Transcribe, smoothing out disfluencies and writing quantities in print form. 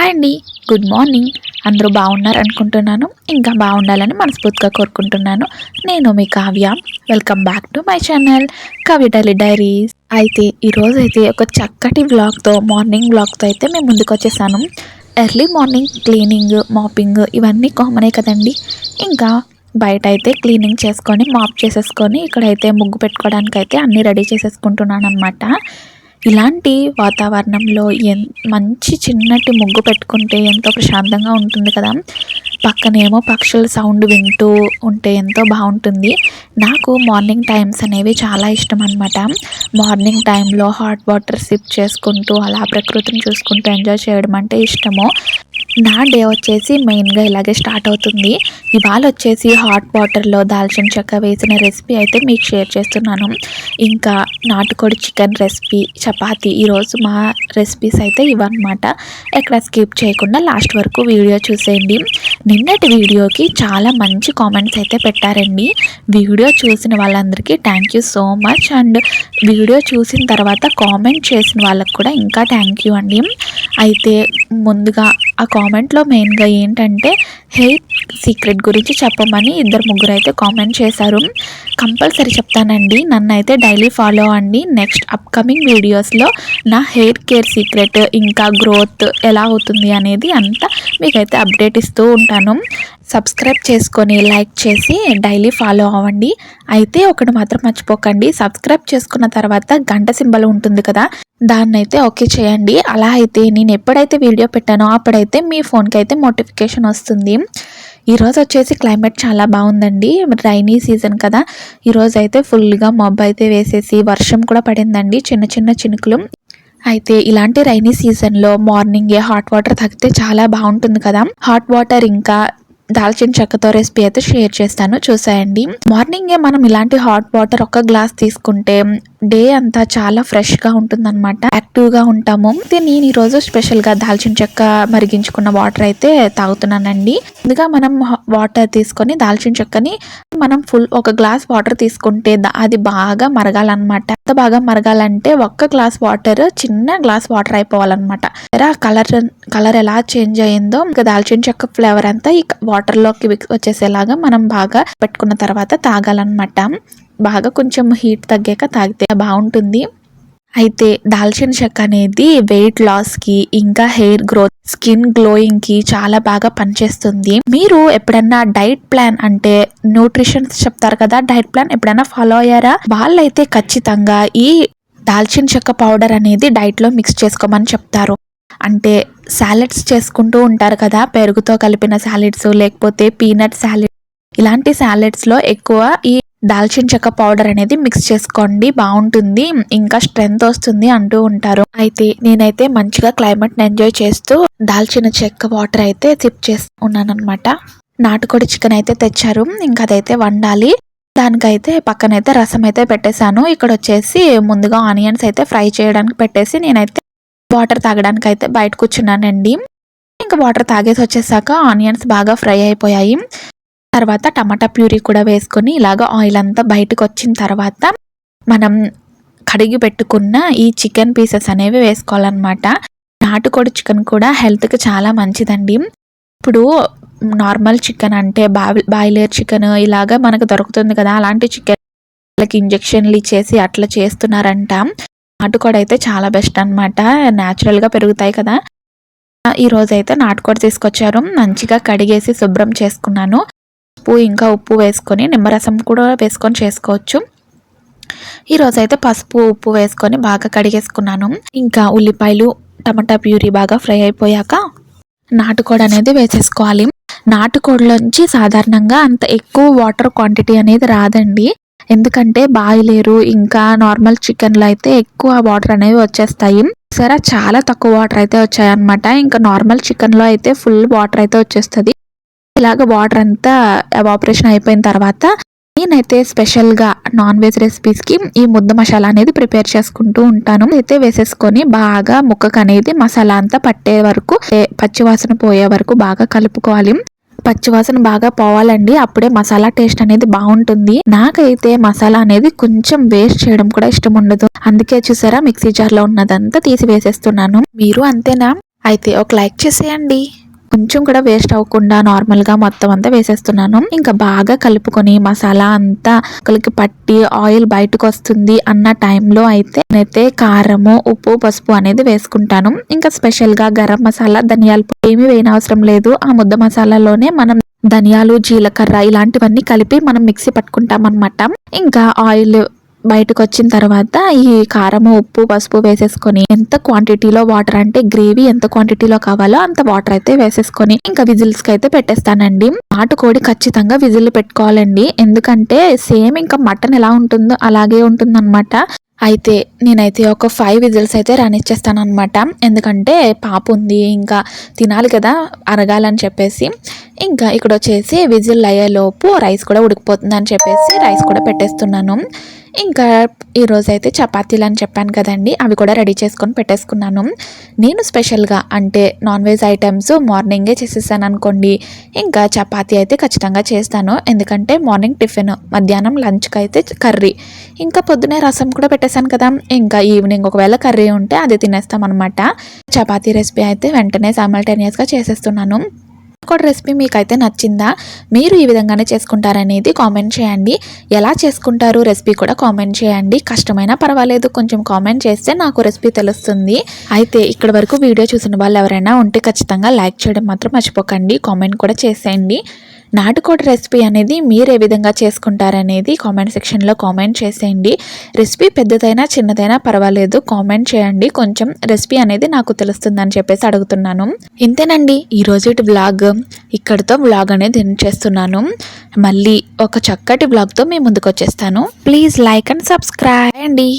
Hi అండి, good morning. అందరూ బాగున్నారు అనుకుంటున్నాను. ఇంకా బాగుండాలని మనస్ఫూర్తిగా కోరుకుంటున్నాను. నేను మీ Kavya. Welcome back to my channel Kavya daily diaries. అయితే ఈరోజు అయితే ఒక చక్కటి వ్లాగ్తో, మార్నింగ్ వ్లాగ్తో అయితే మేము ముందుకు వచ్చేసాను. ఎర్లీ మార్నింగ్ క్లీనింగ్, మాపింగ్ ఇవన్నీ కామనే కదండి. ఇంకా బయట అయితే క్లీనింగ్ చేసుకొని, మాప్ చేసేసుకొని, ఇక్కడైతే ముగ్గు పెట్టుకోవడానికి అయితే అన్నీ రెడీ చేసేసుకుంటున్నాను అనమాట. ఇలాంటి వాతావరణంలో మంచి చిన్నటి ముగ్గు పెట్టుకుంటే ఎంతో ప్రశాంతంగా ఉంటుంది కదా. పక్కనేమో పక్షుల సౌండ్ వింటూ ఉంటే ఎంతో బాగుంటుంది. నాకు మార్నింగ్ టైమ్స్ అనేవి చాలా ఇష్టం అనమాట. మార్నింగ్ టైంలో హాట్ వాటర్ సిప్ చేసుకుంటూ అలా ప్రకృతిని చూసుకుంటూ ఎంజాయ్ చేయడం అంటే ఇష్టము. నా డే వచ్చేసి మెయిన్గా ఇలాగే స్టార్ట్ అవుతుంది. ఇవాళ వచ్చేసి హాట్ వాటర్లో దాల్చిన చెక్క వేసిన రెసిపీ అయితే మీకు షేర్ చేస్తున్నాను. ఇంకా నాటుకోడి చికెన్ రెసిపీ, చపాతీ, ఈరోజు మా రెసిపీస్ అయితే ఇవన్నమాట. ఎక్కడ స్కిప్ చేయకుండా లాస్ట్ వరకు వీడియో చూసేయండి. నిన్నటి వీడియోకి చాలా మంచి కామెంట్స్ అయితే పెట్టారండి. వీడియో చూసిన వాళ్ళందరికీ thank you so much. And video చూసిన తర్వాత కామెంట్ చేసిన వాళ్ళకు కూడా ఇంకా థ్యాంక్ యూ అండి. అయితే ముందుగా ఆ కామెంట్లో మెయిన్గా ఏంటంటే హెయిర్ సీక్రెట్ గురించి చెప్పమని ఇద్దరు ముగ్గురు అయితే కామెంట్ చేశారు. కంపల్సరీ చెప్తానండి. నన్ను అయితే డైలీ ఫాలో అండి. నెక్స్ట్ అప్కమింగ్ వీడియోస్లో నా హెయిర్ కేర్ సీక్రెట్, ఇంకా గ్రోత్ ఎలా అవుతుంది అనేది అంతా మీకైతే అప్డేట్ ఇస్తూ ఉంటాను. సబ్స్క్రైబ్ చేసుకొని లైక్ చేసి డైలీ ఫాలో అవ్వండి. అయితే ఒకటి మాత్రం మర్చిపోకండి, సబ్స్క్రైబ్ చేసుకున్న తర్వాత గంట సింబల్ ఉంటుంది కదా, దాన్ని అయితే ఓకే చేయండి. అలా అయితే నేను ఎప్పుడైతే వీడియో పెట్టానో అప్పుడైతే మీ ఫోన్కి అయితే నోటిఫికేషన్ వస్తుంది. ఈరోజు వచ్చేసి క్లైమేట్ చాలా బాగుందండి. రైనీ సీజన్ కదా, ఈరోజు అయితే ఫుల్గా మబ్బు అయితే వేసేసి వర్షం కూడా పడిందండి, చిన్న చిన్న చినుకులు. అయితే ఇలాంటి రైనీ సీజన్లో మార్నింగే హాట్ వాటర్ తాగితే చాలా బాగుంటుంది కదా. హాట్ వాటర్ ఇంకా దాల్చిన చెక్కతో రెసిపీ అయితే షేర్ చేస్తాను, చూసేయండి. మార్నింగే మనం ఇలాంటి హాట్ వాటర్ ఒక గ్లాస్ తీసుకుంటే డే అంతా చాలా ఫ్రెష్గా ఉంటుందన్నమాట, యాక్టివ్గా ఉంటాము. నేను ఈరోజు స్పెషల్గా దాల్చిన చెక్క మరిగించుకున్న వాటర్ అయితే తాగుతున్నానండి. ముందుగా మనం వాటర్ తీసుకొని దాల్చిన చెక్కని మనం ఒక గ్లాస్ వాటర్ తీసుకుంటే అది బాగా మరగాలన్నమాట. ఎంత బాగా మరగాలంటే ఒక్క గ్లాస్ వాటర్ చిన్న గ్లాస్ వాటర్ అయిపోవాలన్నమాట. కలర్ ఎలా చేంజ్ అయ్యిందో ఇంకా దాల్చిన చెక్క ఫ్లేవర్ అంతా ఈ వాటర్లోకి వచ్చేసేలాగా మనం బాగా పెట్టుకున్న తర్వాత తాగాలన్నమాట. బాగా కొంచెం హీట్ తగ్గాక తాగితే బాగుంటుంది. అయితే దాల్చిన చెక్క అనేది వెయిట్ లాస్కి, ఇంకా హెయిర్ గ్రోత్, స్కిన్ గ్లోయింగ్కి చాలా బాగా పనిచేస్తుంది. మీరు ఎప్పుడన్నా డైట్ ప్లాన్ అంటే న్యూట్రిషన్స్ చెప్తారు కదా, డైట్ ప్లాన్ ఎప్పుడైనా ఫాలో అయ్యారా? వాళ్ళైతే ఖచ్చితంగా ఈ దాల్చిన చెక్క పౌడర్ అనేది డైట్లో మిక్స్ చేసుకోమని చెప్తారు. అంటే సాలెడ్స్ చేసుకుంటూ ఉంటారు కదా, పెరుగుతో కలిపిన సాలెడ్స్, లేకపోతే పీనట్ సాలెడ్, ఇలాంటి సాలెడ్స్లో ఎక్కువ ఈ దాల్చిన చెక్క పౌడర్ అనేది మిక్స్ చేసుకోండి, బాగుంటుంది, ఇంకా స్ట్రెంగ్త్ వస్తుంది అంటూ ఉంటారు. అయితే నేనైతే మంచిగా క్లైమేట్ని ఎంజాయ్ చేస్తూ దాల్చిన చెక్క వాటర్ అయితే సిప్ చేస్తూ ఉన్నాను అనమాట. నాటుకోడి చికెన్ అయితే తెచ్చారు, ఇంకా అదైతే వండాలి. దానికైతే పక్కనైతే రసం అయితే పెట్టేశాను. ఇక్కడ వచ్చేసి ముందుగా ఆనియన్స్ అయితే ఫ్రై చేయడానికి పెట్టేసి నేనైతే వాటర్ తాగడానికి అయితే బయట కూర్చున్నానండి. ఇంకా వాటర్ తాగేసి వచ్చేసాక ఆనియన్స్ బాగా ఫ్రై అయిపోయాయి. తర్వాత టమాటా ప్యూరీ కూడా వేసుకొని ఇలాగ ఆయిల్ అంతా బయటకు వచ్చిన తర్వాత మనం కడిగి పెట్టుకున్న ఈ చికెన్ పీసెస్ అనేవి వేసుకోవాలన్నమాట. నాటుకోడి చికెన్ కూడా హెల్త్కి చాలా మంచిదండి. ఇప్పుడు నార్మల్ చికెన్ అంటే బాయిలర్ చికెన్ ఇలాగా మనకు దొరుకుతుంది కదా, అలాంటి చికెన్ వాళ్ళకి ఇంజెక్షన్లు ఇచ్చేసి అట్లా చేస్తున్నారంట. నాటుకోడి అయితే చాలా బెస్ట్ అనమాట, న్యాచురల్గా పెరుగుతాయి కదా. ఈరోజు అయితే నాటుకోడి తీసుకొచ్చారు, మంచిగా కడిగేసి శుభ్రం చేసుకున్నాను. ఇంకా ఉప్పు వేసుకొని, నిమ్మరసం కూడా వేసుకొని చేసుకోవచ్చు. ఈరోజు అయితే పసుపు ఉప్పు వేసుకొని బాగా కడిగేసుకున్నాను. ఇంకా ఉల్లిపాయలు టమాటా ప్యూరీ బాగా ఫ్రై అయిపోయాక నాటుకోడి అనేది వేసేసుకోవాలి. నాటుకోడిలోంచి సాధారణంగా అంత ఎక్కువ వాటర్ క్వాంటిటీ అనేది రాదండి, ఎందుకంటే బాయిలేరు ఇంకా నార్మల్ చికెన్లో అయితే ఎక్కువ వాటర్ అనేవి వచ్చేస్తాయి. సరే, చాలా తక్కువ వాటర్ అయితే వచ్చాయన్నమాట. ఇంకా నార్మల్ చికెన్లో అయితే ఫుల్ వాటర్ అయితే వచ్చేస్తుంది. ఇలాగ వాటర్ అంతా ఎవాపరేషన్ అయిపోయిన తర్వాత నేనైతే స్పెషల్గా నాన్ వెజ్ రెసిపీస్కి ఈ ముద్ద మసాలా అనేది ప్రిపేర్ చేసుకుంటూ ఉంటాను. అయితే వేసేసుకొని బాగా ముక్కకు అనేది మసాలా అంతా పట్టే వరకు, పచ్చివాసన పోయే వరకు బాగా కలుపుకోవాలి. పచ్చివాసన బాగా పోవాలండి, అప్పుడే మసాలా టేస్ట్ అనేది బాగుంటుంది. నాకైతే మసాలా అనేది కొంచెం వేస్ట్ చేయడం కూడా ఇష్టం ఉండదు, అందుకే చూసారా మిక్సీ జార్లో ఉన్నదంతా తీసి వేసేస్తున్నాను. మీరు అంతేనా? అయితే ఒక లైక్ చేసేయండి. కొంచెం కూడా వేస్ట్ అవ్వకుండా నార్మల్గా మొత్తం అంతా వేసేస్తున్నాను. ఇంకా బాగా కలుపుకొని మసాలా అంతా కలికి పట్టి ఆయిల్ బయటకు వస్తుంది అన్న టైంలో అయితే కారము, ఉప్పు, పసుపు అనేది వేసుకుంటాను. ఇంకా స్పెషల్గా గరం మసాలా, ధనియాల పొడి ఏమీ వేయనవసరం లేదు. ఆ ముద్ద మసాలాలోనే మనం ధనియాలు, జీలకర్ర ఇలాంటివన్నీ కలిపి మనం మిక్సీ పట్టుకుంటాం అనమాట. ఇంకా ఆయిల్ బయటకు వచ్చిన తర్వాత ఈ కారము, ఉప్పు, పసుపు వేసేసుకొని ఎంత క్వాంటిటీలో వాటర్ అంటే గ్రేవీ ఎంత క్వాంటిటీలో కావాలో అంత వాటర్ అయితే వేసేసుకొని ఇంకా విజిల్స్ కి అయితే పెట్టేస్తానండి. నాటుకోడి ఖచ్చితంగా విజిల్ పెట్టుకోవాలండి. ఎందుకంటే సేమ్ ఇంకా మటన్ ఎలా ఉంటుందో అలాగే ఉంటుందన్నమాట. అయితే నేనైతే ఒక 5 విజిల్స్ అయితే రానిచ్చేస్తాను అనమాట. ఎందుకంటే పాప ఉంది, ఇంకా తినాలి కదా అరగాలని చెప్పేసి. ఇంకా ఇక్కడ వచ్చేసి విజిల్ అయ్యేలోపు రైస్ కూడా ఉడికిపోతుంది అని చెప్పేసి రైస్ కూడా పెట్టేస్తున్నాను. ఇంకా ఈరోజైతే చపాతీలు అని చెప్పాను కదండి, అవి కూడా రెడీ చేసుకొని పెట్టేసుకున్నాను. నేను స్పెషల్గా అంటే నాన్ వెజ్ ఐటమ్స్ మార్నింగే చేసేసాను అనుకోండి, ఇంకా చపాతీ అయితే ఖచ్చితంగా చేస్తాను. ఎందుకంటే మార్నింగ్ టిఫిన్, మధ్యాహ్నం లంచ్కి అయితే కర్రీ, ఇంకా పొద్దునే రసం కూడా పెట్టేశాను కదా, ఇంకా ఈవినింగ్ ఒకవేళ కర్రీ ఉంటే అది తినేస్తాం అనమాట. చపాతీ రెసిపీ అయితే వెంటనే సైమల్టేనియస్గా చేసేస్తున్నాను. కూడా రెసిపీ మీకైతే నచ్చిందా? మీరు ఈ విధంగానే చేసుకుంటారనేది కామెంట్ చేయండి. ఎలా చేసుకుంటారు రెసిపీ కూడా కామెంట్ చేయండి. కష్టమైనా పర్వాలేదు, కొంచెం కామెంట్ చేస్తే నాకు రెసిపీ తెలుస్తుంది. అయితే ఇక్కడ వరకు వీడియో చూసిన వాళ్ళు ఎవరైనా ఉంటే ఖచ్చితంగా లైక్ చేయడం మాత్రం మర్చిపోకండి. కామెంట్ కూడా చేసేయండి. నాటుకోడి రెసిపీ అనేది మీరు ఏ విధంగా చేసుకుంటారనేది కామెంట్ సెక్షన్లో కామెంట్ చేసేయండి. రెసిపీ పెద్దదైనా చిన్నదైనా పర్వాలేదు, కామెంట్ చేయండి. కొంచెం రెసిపీ అనేది నాకు తెలుస్తుందని చెప్పేసి అడుగుతున్నాను. ఇంతేనండి ఈరోజు వ్లాగ్. ఇక్కడితో వ్లాగ్ అనేది ఎండ్ చేస్తున్నాను. మళ్ళీ ఒక చక్కటి వ్లాగ్తో మీ ముందుకు వచ్చేస్తాను. ప్లీజ్ లైక్ అండ్ సబ్స్క్రైబ్ అండి.